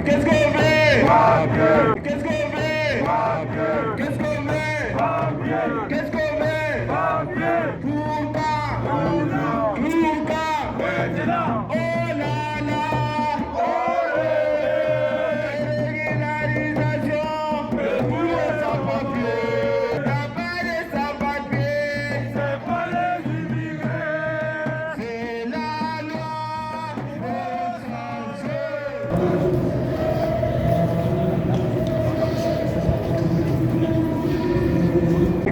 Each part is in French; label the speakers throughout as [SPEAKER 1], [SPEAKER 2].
[SPEAKER 1] Qu'est-ce qu'on fait?
[SPEAKER 2] Papier.
[SPEAKER 1] Qu'est-ce qu'on fait?
[SPEAKER 2] Papier.
[SPEAKER 1] Qu'est-ce qu'on fait?
[SPEAKER 2] Papier.
[SPEAKER 1] Qu'est-ce qu'on fait?
[SPEAKER 2] Papier.
[SPEAKER 1] Pourquoi?
[SPEAKER 2] Maintenant.
[SPEAKER 1] Oh là là!
[SPEAKER 2] Olé.
[SPEAKER 1] Régularisation de tous les sans-papiers. T'as pas de sans-papiers.
[SPEAKER 2] C'est pas les immigrés.
[SPEAKER 1] C'est la loi. Faut changer.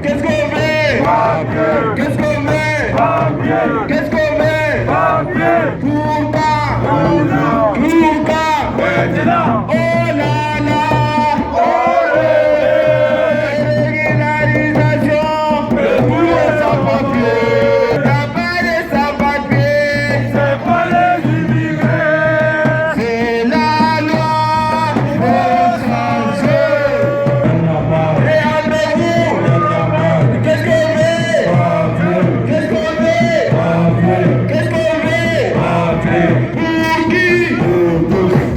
[SPEAKER 1] Qu'est-ce qu'on fait?
[SPEAKER 2] Papier.
[SPEAKER 1] Qu'est-ce qu'on fait?
[SPEAKER 2] Papier.
[SPEAKER 1] Qu'est-ce qu'on fait?
[SPEAKER 2] Papier.
[SPEAKER 1] Pourquoi?
[SPEAKER 2] Maintenant.
[SPEAKER 1] Pourquoi?
[SPEAKER 2] Maintenant.
[SPEAKER 1] Oh là là!
[SPEAKER 2] Olé.
[SPEAKER 1] Régularisation de tous les sans-papiers. T'as pas de sans-papiers.
[SPEAKER 2] C'est pas les immigrés.
[SPEAKER 1] C'est la loi. Faut changer. Réarmez-vous. Qu'est-ce qu'on fait? Qu'est-ce qu'on fait? Qu'est-ce qu'on fait? Pour qui? Pour qui?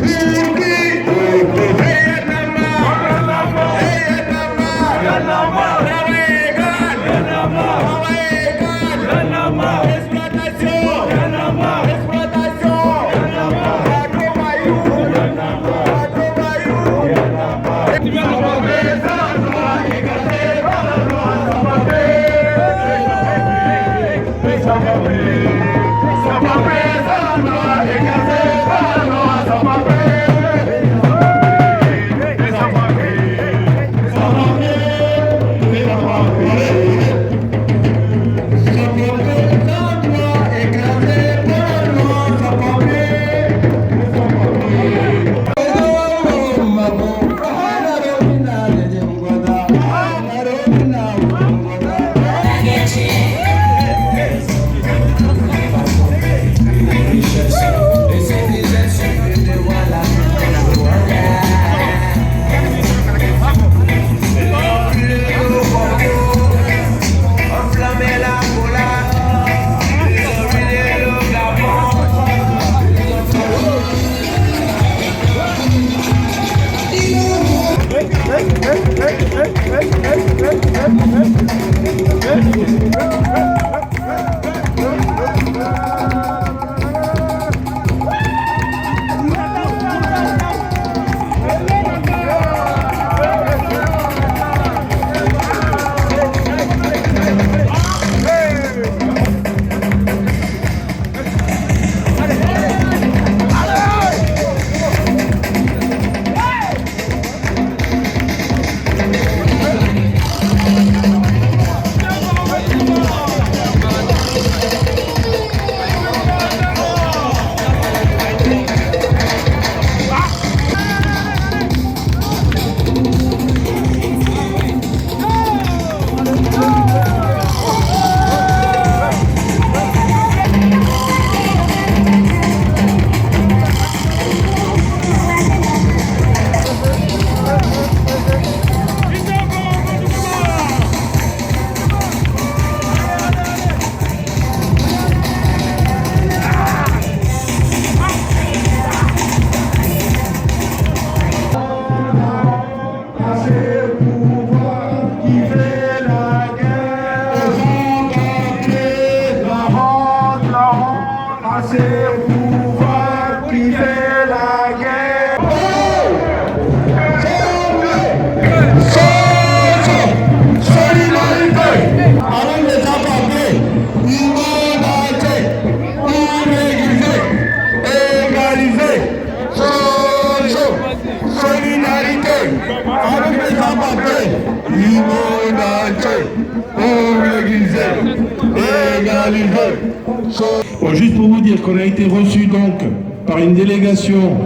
[SPEAKER 3] Bon, juste pour vous dire qu'on a été reçu donc par une délégation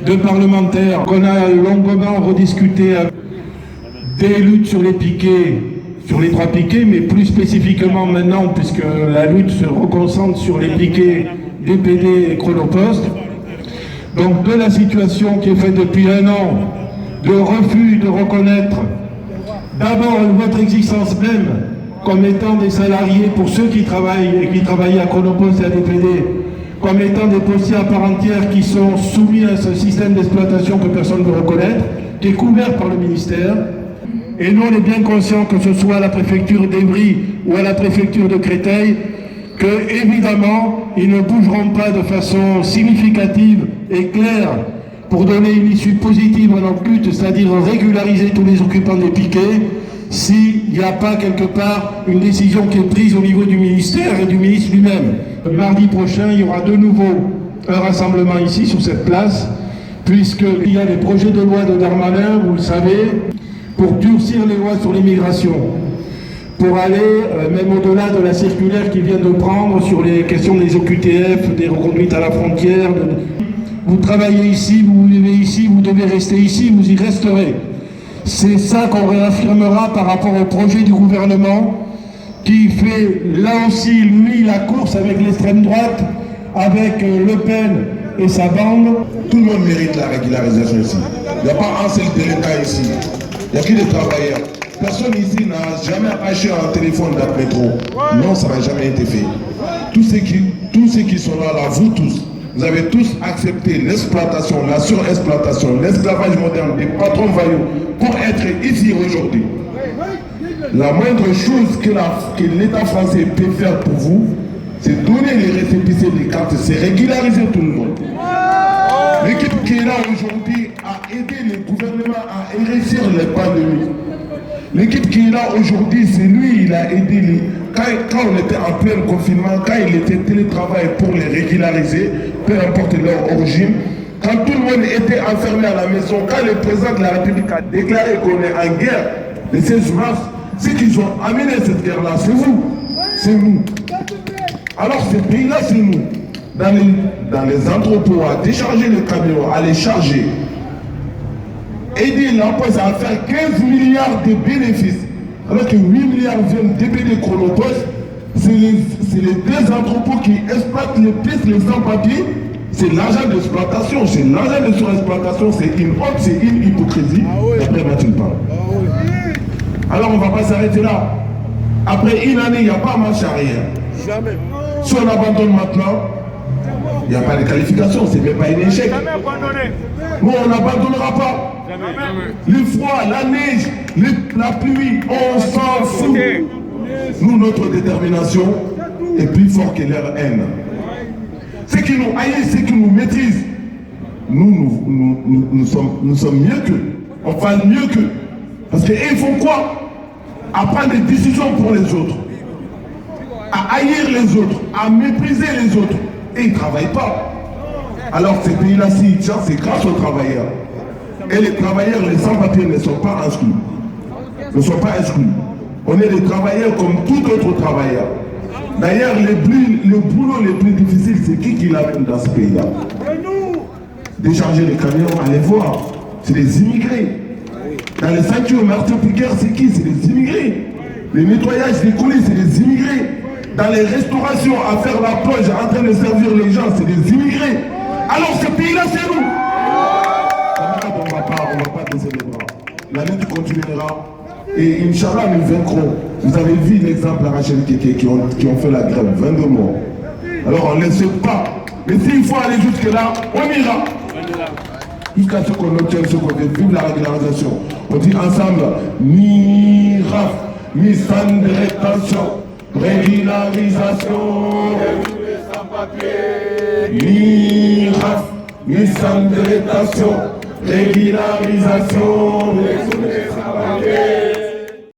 [SPEAKER 3] de parlementaires, qu'on a longuement rediscuté des luttes sur les piquets, sur les 3 piquets, mais plus spécifiquement maintenant, puisque la lutte se reconcentre sur les piquets DPD et Chronopost. Donc de la situation qui est faite depuis 1 an, de refus de reconnaître d'abord votre existence même comme étant des salariés pour ceux qui travaillent et qui travaillent à Chronopost et à DPD, comme étant des postiers à part entière qui sont soumis à ce système d'exploitation que personne ne veut reconnaître, qui est couvert par le ministère. Et nous, on est bien conscients que ce soit à la préfecture d'Evry ou à la préfecture de Créteil, que évidemment, ils ne bougeront pas de façon significative et claire pour donner une issue positive à notre lutte, c'est-à-dire régulariser tous les occupants des piquets, s'il n'y a pas quelque part une décision qui est prise au niveau du ministère et du ministre lui-même. Mardi prochain, il y aura de nouveau un rassemblement ici sur cette place, puisqu'il y a des projets de loi de Darmanin, vous le savez, pour durcir les lois sur l'immigration, pour aller même au-delà de la circulaire qu'il vient de prendre sur les questions des OQTF, des reconduites à la frontière. Vous travaillez ici, vous vivez ici, vous devez rester ici, vous y resterez. C'est ça qu'on réaffirmera par rapport au projet du gouvernement qui fait là aussi, lui, la course avec l'extrême droite, avec Le Pen et sa bande.
[SPEAKER 1] Tout le monde mérite la régularisation ici. Il n'y a pas un seul délinquant ici. Il n'y a que des travailleurs. Personne ici n'a jamais acheté un téléphone dans le métro. Non, ça n'a jamais été fait. Tous ceux qui sont là, vous tous, vous avez tous accepté l'exploitation, la surexploitation, l'esclavage moderne des patrons vaillants pour être ici aujourd'hui. La moindre chose que l'État français peut faire pour vous, c'est donner les récépissés des cartes, c'est régulariser tout le monde. L'équipe qui est là aujourd'hui a aidé le gouvernement à réussir les pandémies. L'équipe qui est là aujourd'hui, c'est lui, il a aidé quand on était en plein confinement, quand il était télétravail pour les régulariser, peu importe leur origine, quand tout le monde était enfermé à la maison, quand le président de la République a déclaré qu'on est en guerre le 16 mars, ceux qui ont amené cette guerre-là, c'est vous, c'est nous. Alors ces pays-là, c'est nous. Dans les entrepôts, à décharger les camions, à les charger, aider la Poste à faire 15 milliards de bénéfices, alors que 8 milliards viennent d'EPD Chronopost. C'est les deux entrepôts qui exploitent les pistes, les sans-papiers. C'est l'argent d'exploitation, c'est l'argent de surexploitation, c'est une honte, c'est une hypocrisie. Après Mathilde parle. Alors on ne va pas s'arrêter là. Après une année, il n'y a pas marche arrière.
[SPEAKER 2] Jamais.
[SPEAKER 1] Si on abandonne maintenant, il n'y a pas de qualification, c'est même pas un échec.
[SPEAKER 2] Jamais abandonné.
[SPEAKER 1] Nous, on n'abandonnera pas.
[SPEAKER 2] Jamais.
[SPEAKER 1] Le froid, la neige, la pluie, on s'en fout. Nous, notre détermination est plus forte que leur haine. Ceux qui nous haïssent, ceux qui nous maîtrisent, nous sommes mieux qu'eux. On parle mieux qu'eux. Parce qu'ils font quoi? À prendre des décisions pour les autres, à haïr les autres, à mépriser les autres. Et ils ne travaillent pas. Alors ces pays-là, s'ils tiennent, c'est grâce aux travailleurs. Et les travailleurs, les sans-papiers ne sont pas exclus. Ne sont pas exclus. On est des travailleurs comme tout autre travailleur. D'ailleurs, le boulot le plus difficile, c'est qui l'amène dans ce pays-là? Décharger les camions, allez voir. C'est les immigrés. Dans les ceintures marteau-piqueurs, c'est qui? C'est les immigrés. Le nettoyage des colis, c'est les immigrés. Dans les restaurations, à faire la plonge, en train de servir les gens, c'est des immigrés. Alors ce pays-là, c'est nous. On ne va pas baisser les bras. La lutte continuera. Et Inch'Allah, nous vaincrons. Vous avez vu l'exemple à Rachel Keke qui ont fait la grève, 22 morts. Alors on ne laisse pas. Mais s'il faut aller jusque-là, on ira. Jusqu'à ce qu'on obtienne ce qu'on veut. Vive la régularisation. On dit ensemble, ni raf, ni sans de rétention. Régularisation de tous les sans-papiers. Ni raf, ni sans de rétention. Régularisation de tous les sans-papiers.